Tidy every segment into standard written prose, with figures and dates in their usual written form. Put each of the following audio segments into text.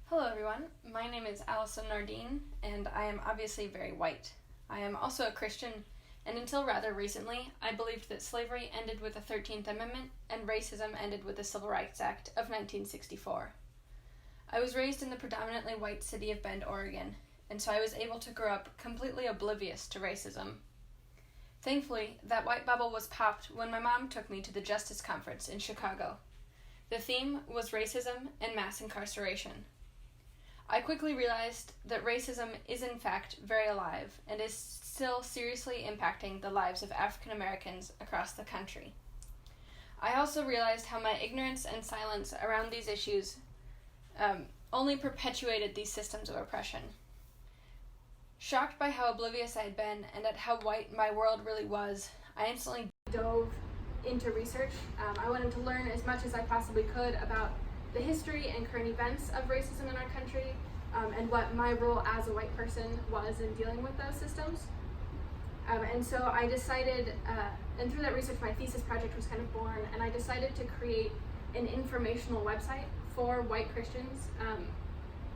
Hello everyone, my name is Allison Nardine, and I am obviously very white. I am also a Christian, and until rather recently, I believed that slavery ended with the 13th Amendment and racism ended with the Civil Rights Act of 1964. I was raised in the predominantly white city of Bend, Oregon, and so I was able to grow up completely oblivious to racism. Thankfully, that white bubble was popped when my mom took me to the Justice Conference in Chicago. The theme was racism and mass incarceration. I quickly realized that racism is in fact very alive and is still seriously impacting the lives of African Americans across the country. I also realized how my ignorance and silence around these issues only perpetuated these systems of oppression. Shocked by how oblivious I had been and at how white my world really was, I instantly dove into research. I wanted to learn as much as I possibly could about the history and current events of racism in our country, and what my role as a white person was in dealing with those systems. And so I decided, and through that research my thesis project was kind of born, and I decided to create an informational website for white Christians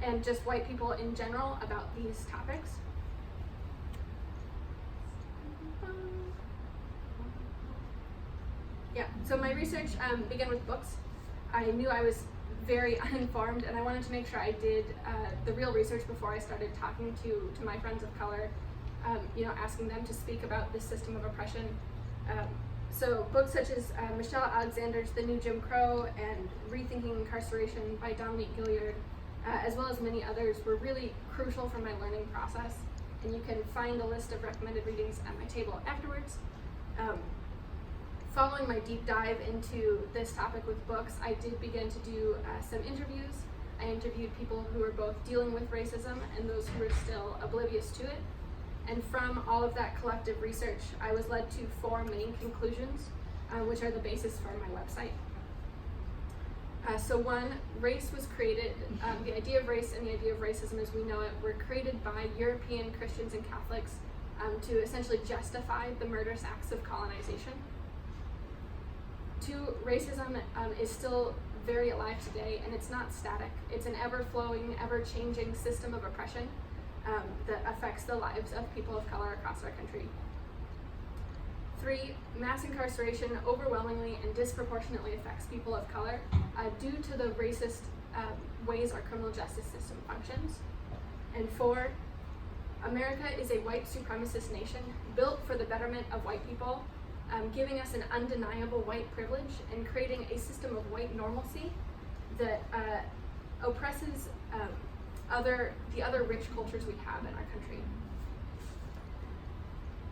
and just white people in general about these topics. Yeah, so my research began with books. I knew I was very uninformed, and I wanted to make sure I did the real research before I started talking to my friends of color, asking them to speak about this system of oppression. So books such as Michelle Alexander's The New Jim Crow and Rethinking Incarceration by Dominique Gilliard, as well as many others, were really crucial for my learning process, and you can find a list of recommended readings at my table afterwards. Following my deep dive into this topic with books, I did begin to do some interviews. I interviewed people who were both dealing with racism and those who were still oblivious to it. And from all of that collective research, I was led to four main conclusions, which are the basis for my website. So one, race was created, the idea of race and the idea of racism as we know it were created by European Christians and Catholics to essentially justify the murderous acts of colonization. Two, racism is still very alive today, and it's not static. It's an ever-flowing, ever-changing system of oppression that affects the lives of people of color across our country. Three, mass incarceration overwhelmingly and disproportionately affects people of color due to the racist ways our criminal justice system functions. And four, America is a white supremacist nation built for the betterment of white people, giving us an undeniable white privilege and creating a system of white normalcy that oppresses the other rich cultures we have in our country.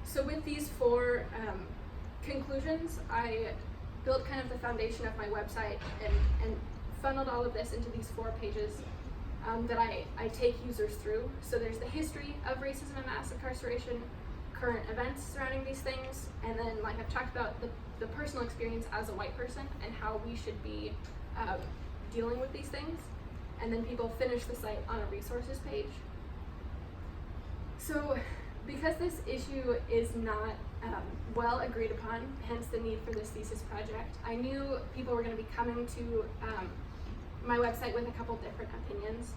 So with these four conclusions, I built kind of the foundation of my website and funneled all of this into these 4 pages that I take users through. So there's the history of racism and mass incarceration, current events surrounding these things, and then, like I've talked about, the personal experience as a white person and how we should be dealing with these things. And then people finish the site on a resources page. So because this issue is not well agreed upon, hence the need for this thesis project, I knew people were going to be coming to my website with a couple different opinions,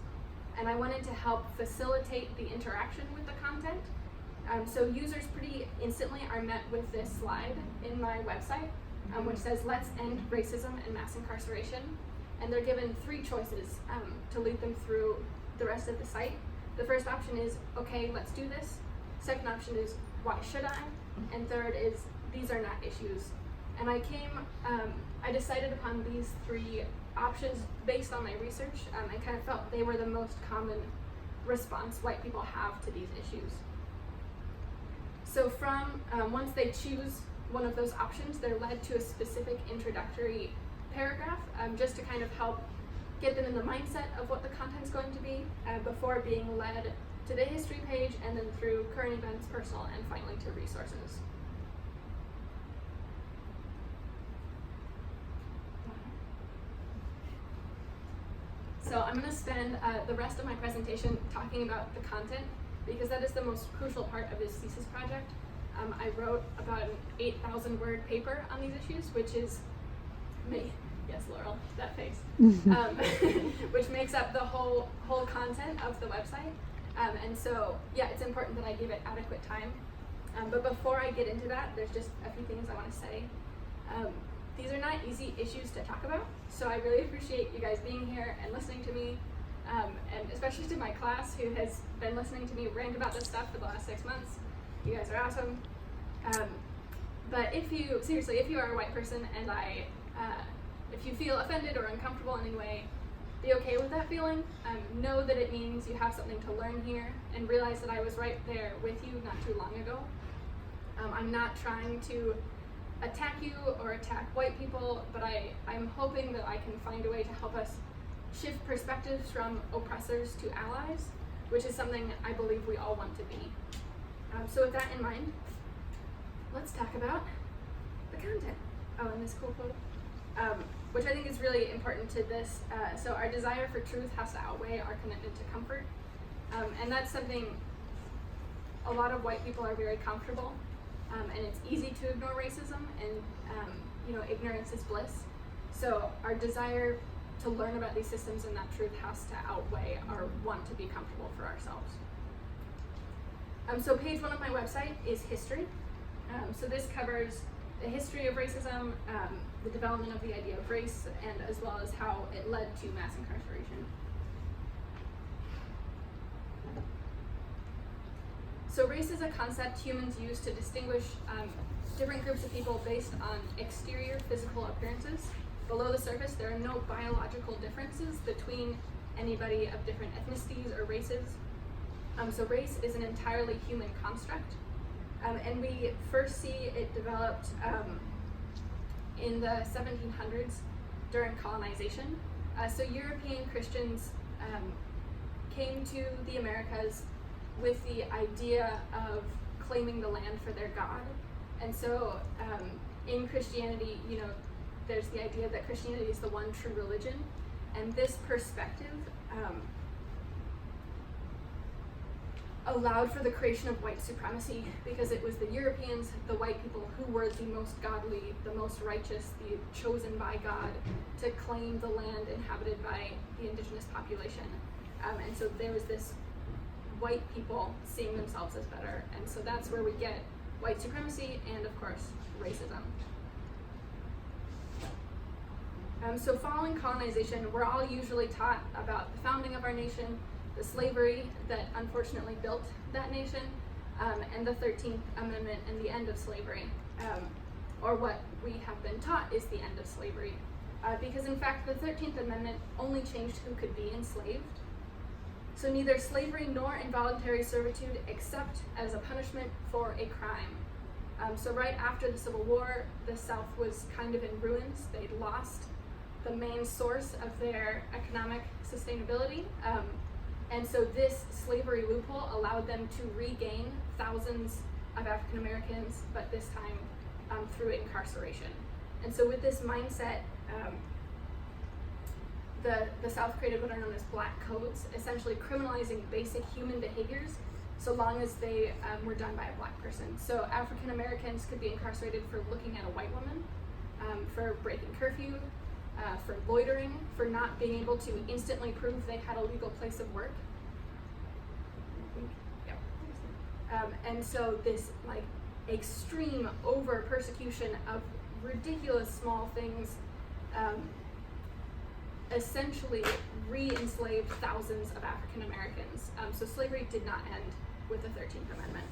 and I wanted to help facilitate the interaction with the content. So users pretty instantly are met with this slide in my website, which says, "Let's end racism and mass incarceration." And they're given 3 choices to lead them through the rest of the site. The first option is, "Okay, let's do this." Second option is, "Why should I?" And third is, "These are not issues." And I decided upon these 3 options based on my research. I kind of felt they were the most common response white people have to these issues. So from, once they choose one of those options, they're led to a specific introductory paragraph just to kind of help get them in the mindset of what the content's going to be before being led to the history page and then through current events, personal, and finally to resources. So I'm going to spend the rest of my presentation talking about the content, because that is the most crucial part of this thesis project. I wrote about an 8,000 word paper on these issues, which is yes, Laurel, that face, which makes up the whole content of the website. And so, yeah, it's important that I give it adequate time. But before I get into that, there's just a few things I want to say. These are not easy issues to talk about, so I really appreciate you guys being here and listening to me, and especially to my class who has been listening to me rant about this stuff for the last 6 months. You guys are awesome. But if you are a white person and if you feel offended or uncomfortable in any way, be okay with that feeling. Know that it means you have something to learn here, and realize that I was right there with you not too long ago. I'm not trying to attack you or attack white people, but I'm hoping that I can find a way to help us shift perspectives from oppressors to allies, which is something I believe we all want to be. So with that in mind, let's talk about the content. Oh, and this cool quote, which I think is really important to this. So our desire for truth has to outweigh our commitment to comfort. And that's something a lot of white people are very comfortable. And it's easy to ignore racism, and ignorance is bliss. So our desire to learn about these systems and that truth has to outweigh our want to be comfortable for ourselves. So page 1 of my website is history. So this covers the history of racism, the development of the idea of race, and as well as how it led to mass incarceration. So race is a concept humans use to distinguish different groups of people based on exterior physical appearances. Below the surface, there are no biological differences between anybody of different ethnicities or races. So race is an entirely human construct. And we first see it developed in the 1700s during colonization. So European Christians came to the Americas with the idea of claiming the land for their God. And so in Christianity, there's the idea that Christianity is the one true religion. And this perspective allowed for the creation of white supremacy, because it was the Europeans, the white people, who were the most godly, the most righteous, the chosen by God to claim the land inhabited by the indigenous population. And so there was this white people seeing themselves as better. And so that's where we get white supremacy and, of course, racism. So following colonization, we're all usually taught about the founding of our nation, the slavery that unfortunately built that nation, and the 13th Amendment and the end of slavery. Or what we have been taught is the end of slavery. Because in fact, the 13th Amendment only changed who could be enslaved. So neither slavery nor involuntary servitude except as a punishment for a crime. So right after the Civil War, the South was kind of in ruins. They'd lost the main source of their economic sustainability. And so this slavery loophole allowed them to regain thousands of African Americans, but this time through incarceration. And so with this mindset, the South created what are known as black codes, essentially criminalizing basic human behaviors so long as they were done by a black person. So African Americans could be incarcerated for looking at a white woman, for breaking curfew, for loitering, for not being able to instantly prove they had a legal place of work. And so this extreme over persecution of ridiculous small things essentially re-enslaved thousands of African Americans. So slavery did not end with the 13th Amendment.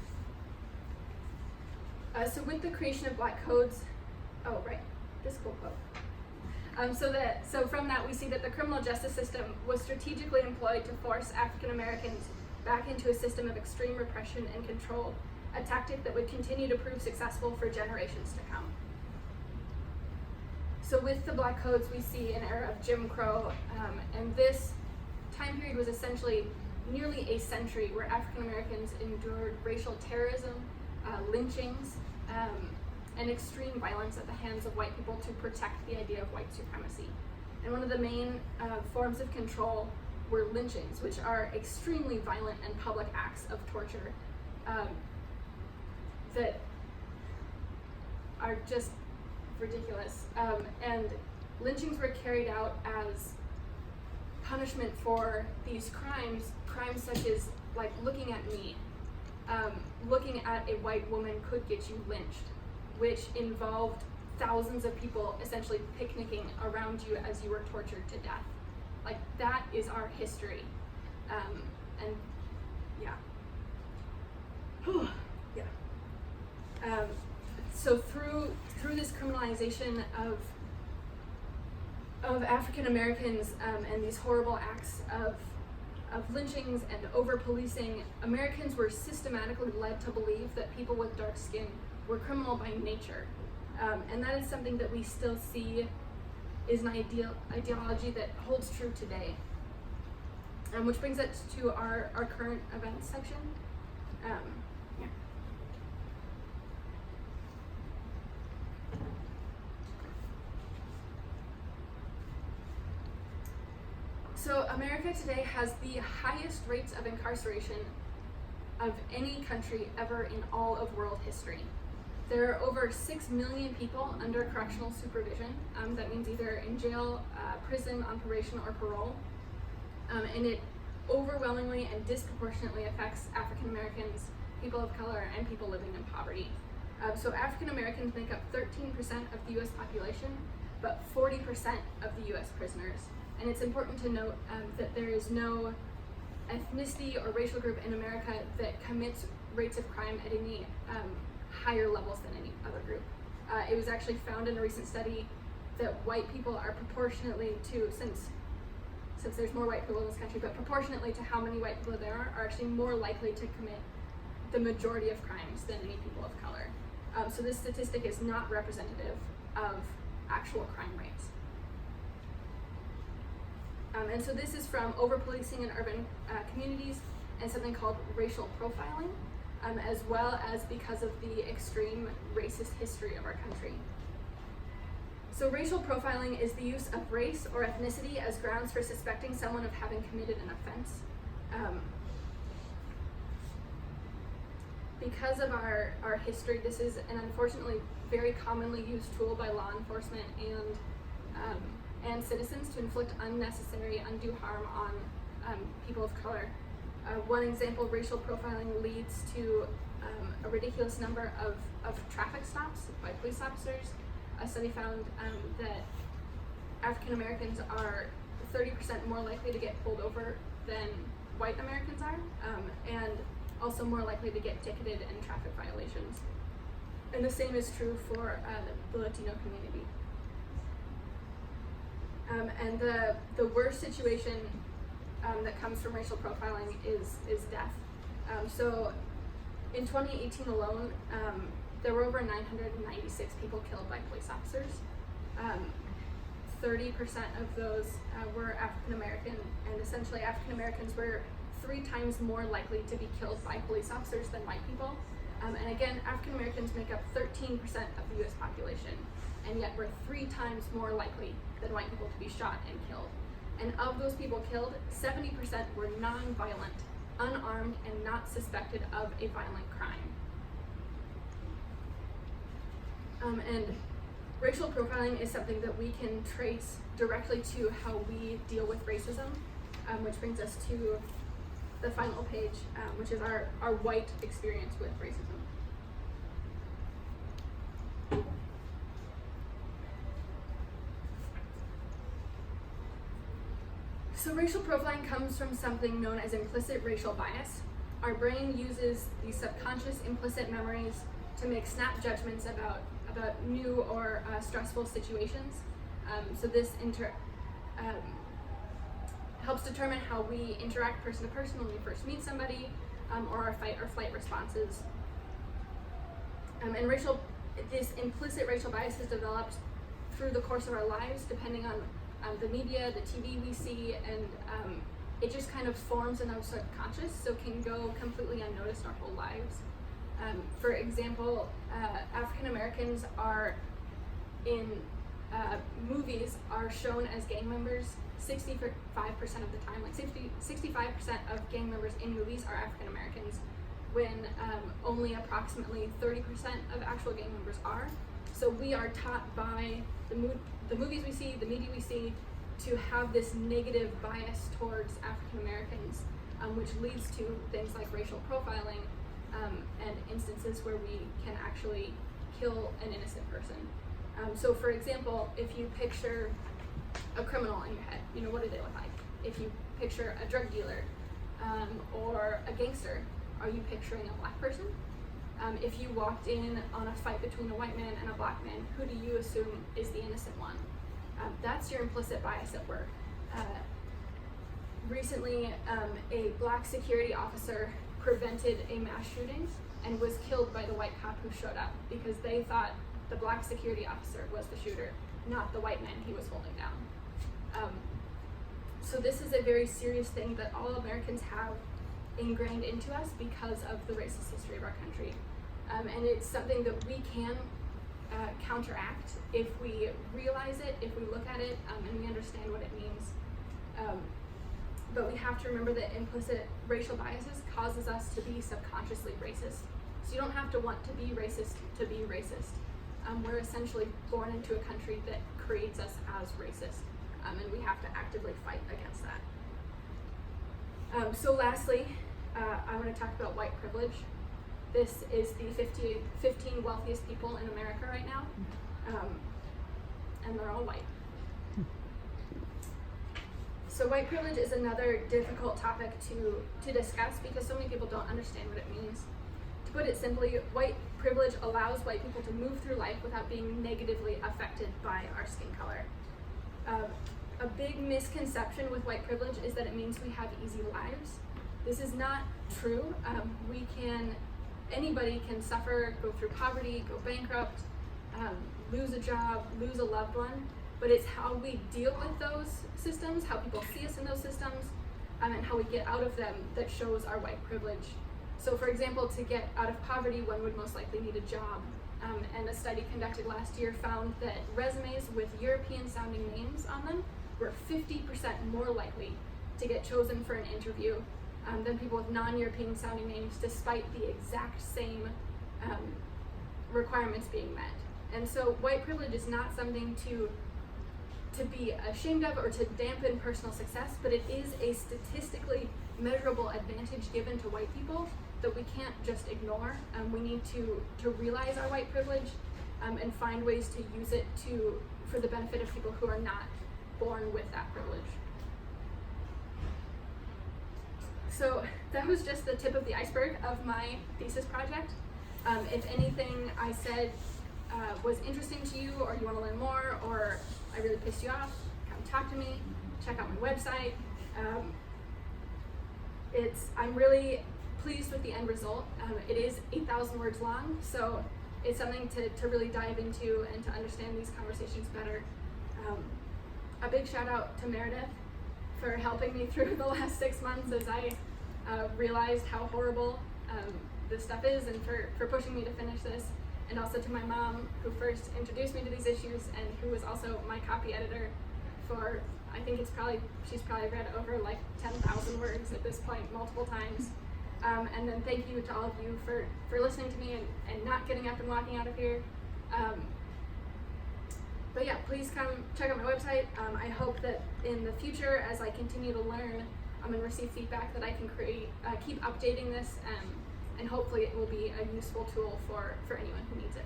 So with the creation of black codes, this cool quote. So from that we see that the criminal justice system was strategically employed to force African Americans back into a system of extreme repression and control, a tactic that would continue to prove successful for generations to come. So with the black codes, we see an era of Jim Crow, and this time period was essentially nearly a century where African Americans endured racial terrorism, lynchings, and extreme violence at the hands of white people to protect the idea of white supremacy. And one of the main forms of control were lynchings, which are extremely violent and public acts of torture that are just ridiculous. And lynchings were carried out as punishment for these crimes such as like looking at me. Looking at a white woman could get you lynched, which involved thousands of people essentially picnicking around you as you were tortured to death. Like, that is our history. And yeah. Yeah. So through this criminalization of African Americans and these horrible acts of lynchings and over-policing, Americans were systematically led to believe that people with dark skin were criminal by nature. And that is something that we still see is an ideology that holds true today. Which brings us to our current events section. Yeah. So America today has the highest rates of incarceration of any country ever in all of world history. There are over 6 million people under correctional supervision. That means either in jail, prison, on probation, or parole. And it overwhelmingly and disproportionately affects African Americans, people of color, and people living in poverty. So African Americans make up 13% of the US population, but 40% of the US prisoners. And it's important to note that there is no ethnicity or racial group in America that commits rates of crime at any higher levels than any other group. It was actually found in a recent study that white people are proportionately to, since there's more white people in this country, but proportionately to how many white people there are actually more likely to commit the majority of crimes than any people of color. So this statistic is not representative of actual crime rates. And so this is from over-policing in urban communities and something called racial profiling, as well as because of the extreme racist history of our country. So racial profiling is the use of race or ethnicity as grounds for suspecting someone of having committed an offense. Because of our history, this is an unfortunately very commonly used tool by law enforcement and citizens to inflict unnecessary, undue harm on people of color. One example, racial profiling leads to a ridiculous number of traffic stops by police officers. A study found that African Americans are 30% more likely to get pulled over than white Americans are, and also more likely to get ticketed in traffic violations. And the same is true for the Latino community. And the worst situation that comes from racial profiling is death. So in 2018 alone, there were over 996 people killed by police officers. 30% of those were African American, and essentially African Americans were 3 times more likely to be killed by police officers than white people. And again, African Americans make up 13% of the US population, and yet we're 3 times more likely than white people to be shot and killed. And of those people killed, 70% were non-violent, unarmed, and not suspected of a violent crime. And racial profiling is something that we can trace directly to how we deal with racism, which brings us to the final page, which is our white experience with racism. So racial profiling comes from something known as implicit racial bias. Our brain uses these subconscious implicit memories to make snap judgments about new or stressful situations. So this helps determine how we interact person to person when we first meet somebody, or our fight or flight responses. And this implicit racial bias is developed through the course of our lives, depending on the media, the TV we see, and it just kind of forms in our subconscious, so can go completely unnoticed our whole lives. For example, African Americans are in movies are shown as gang members 65% of the time. Like 65% of gang members in movies are African Americans, when only approximately 30% of actual gang members are. So we are taught by the movies we see, the media we see, to have this negative bias towards African Americans, which leads to things like racial profiling and instances where we can actually kill an innocent person. So for example, if you picture a criminal in your head, what do they look like? If you picture a drug dealer or a gangster, are you picturing a black person? If you walked in on a fight between a white man and a black man, who do you assume is the innocent one? That's your implicit bias at work. Recently, a black security officer prevented a mass shooting and was killed by the white cop who showed up because they thought the black security officer was the shooter, not the white man he was holding down. So this is a very serious thing that all Americans have ingrained into us because of the racist history of our country. And it's something that we can counteract if we realize it, if we look at it, and we understand what it means. But we have to remember that implicit racial biases causes us to be subconsciously racist. So you don't have to want to be racist to be racist. We're essentially born into a country that creates us as racist, and we have to actively fight against that. So lastly, I want to talk about white privilege. This is the 15 wealthiest people in America right now, and they're all white. So white privilege is another difficult topic to discuss because so many people don't understand what it means. To put it simply, white privilege allows white people to move through life without being negatively affected by our skin color. A big misconception with white privilege is that it means we have easy lives. This is not true. Anybody can suffer, go through poverty, go bankrupt, lose a job, lose a loved one, but it's how we deal with those systems, how people see us in those systems, and how we get out of them that shows our white privilege. So for example, to get out of poverty, one would most likely need a job. And a study conducted last year found that resumes with European-sounding names on them were 50% more likely to get chosen for an interview than people with non-European-sounding names, despite the exact same requirements being met. And so white privilege is not something to be ashamed of or to dampen personal success, but it is a statistically measurable advantage given to white people that we can't just ignore. We need to realize our white privilege and find ways to use it for the benefit of people who are not born with that privilege. So that was just the tip of the iceberg of my thesis project. If anything I said was interesting to you, or you want to learn more, or I really pissed you off, come talk to me, check out my website. I'm really pleased with the end result. It is 8,000 words long, so it's something to really dive into and to understand these conversations better. A big shout out to Meredith for helping me through the last 6 months as I realized how horrible this stuff is, and for pushing me to finish this, and also to my mom, who first introduced me to these issues and who was also my copy editor for, I think she's probably read over like 10,000 words at this point, multiple times. And then thank you to all of you for listening to me and not getting up and walking out of here. But yeah, please come check out my website. I hope that in the future, as I continue to learn and receive feedback, that I can keep updating this, and hopefully it will be a useful tool for anyone who needs it.